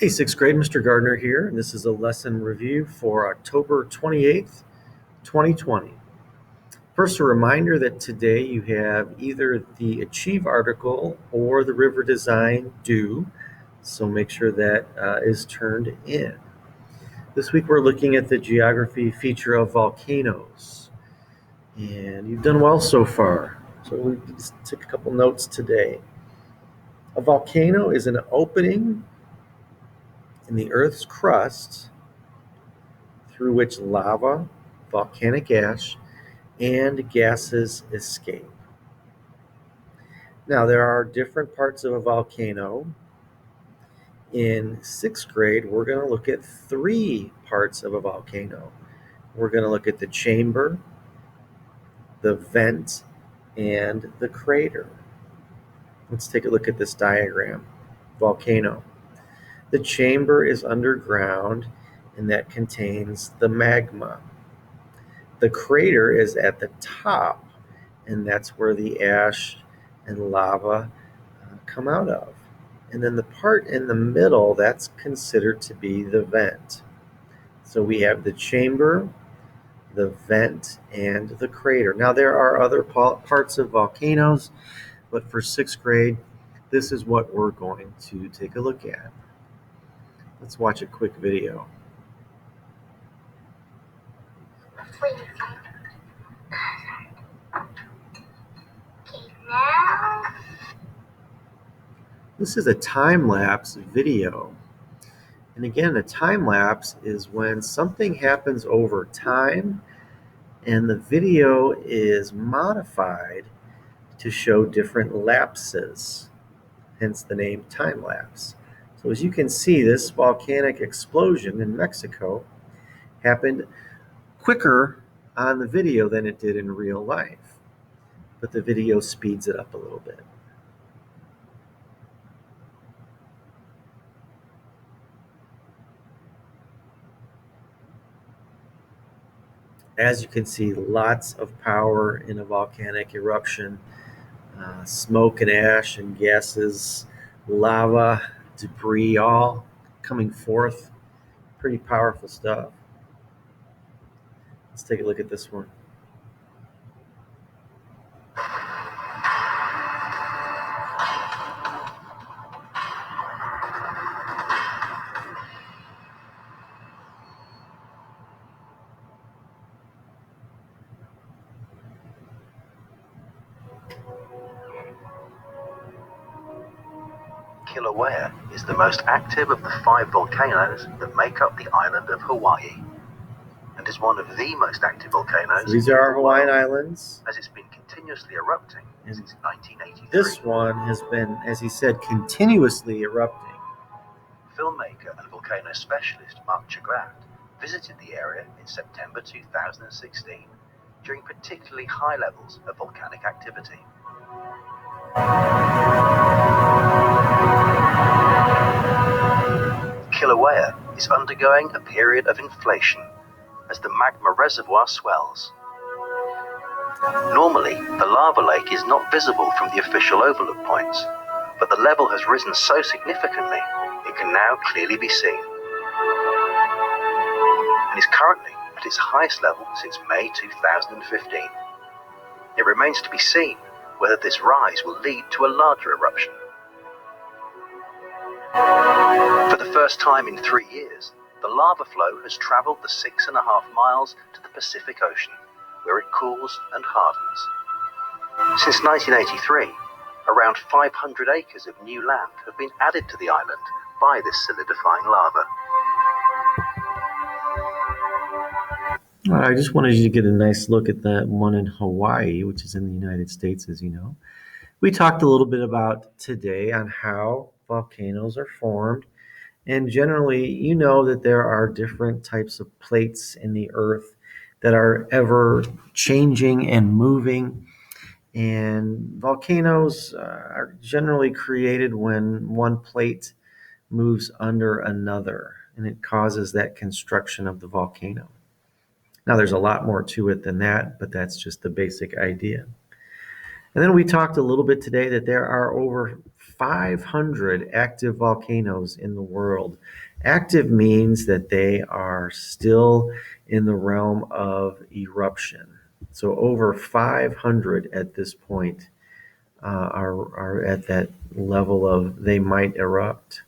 Hey, sixth grade, Mr. Gardner here, and this is a lesson review for October 28th, 2020. First, a reminder that today you have either the Achieve article or the River Design due, so make sure that is turned in. This week we're looking at the geography feature of volcanoes, and you've done well so far. So we just took a couple notes today. A volcano is an opening in the Earth's crust through which lava, volcanic ash, and gases escape. Now, there are different parts of a volcano. In sixth grade, we're going to look at three parts of a volcano. We're going to look at the chamber, the vent, and the crater. Let's take a look at this diagram. Volcano. The chamber is underground, and that contains the magma. The crater is at the top, and that's where the ash and lava come out of. And then the part in the middle, that's considered to be the vent. So we have the chamber, the vent, and the crater. Now there are other parts of volcanoes, but for sixth grade, this is what we're going to take a look at. Let's watch a quick video. This is a time-lapse video. And again, a time-lapse is when something happens over time and the video is modified to show different lapses, hence the name time-lapse. So as you can see, this volcanic explosion in Mexico happened quicker on the video than it did in real life, but the video speeds it up a little bit. As you can see, lots of power in a volcanic eruption. Smoke and ash and gases, lava, debris, all coming forth. Pretty powerful stuff. Let's take a look at this one. Kilauea is the most active of the 5 volcanoes that make up the island of Hawaii, and is one of the most active volcanoes. So these are our Hawaiian Islands. As it's been continuously erupting since 1983. This one has been, as he said, continuously erupting. Filmmaker and volcano specialist Mark Chagrat visited the area in September 2016 during particularly high levels of volcanic activity. Kilauea is undergoing a period of inflation as the magma reservoir swells. Normally, the lava lake is not visible from the official overlook points, but the level has risen so significantly it can now clearly be seen, and is currently at its highest level since May 2015. It remains to be seen whether this rise will lead to a larger eruption. For the first time in 3 years, the lava flow has traveled the 6.5 miles to the Pacific Ocean, where it cools and hardens. Since 1983, around 500 acres of new land have been added to the island by this solidifying lava. I just wanted you to get a nice look at that one in Hawaii, which is in the United States, as you know. We talked a little bit about today on how volcanoes are formed. And generally, you know that there are different types of plates in the earth that are ever changing and moving. And volcanoes are generally created when one plate moves under another, and it causes that construction of the volcano. Now, there's a lot more to it than that, but that's just the basic idea. And then we talked a little bit today that there are over 500 active volcanoes in the world. Active means that they are still in the realm of eruption. So over 500 at this point are at that level of they might erupt.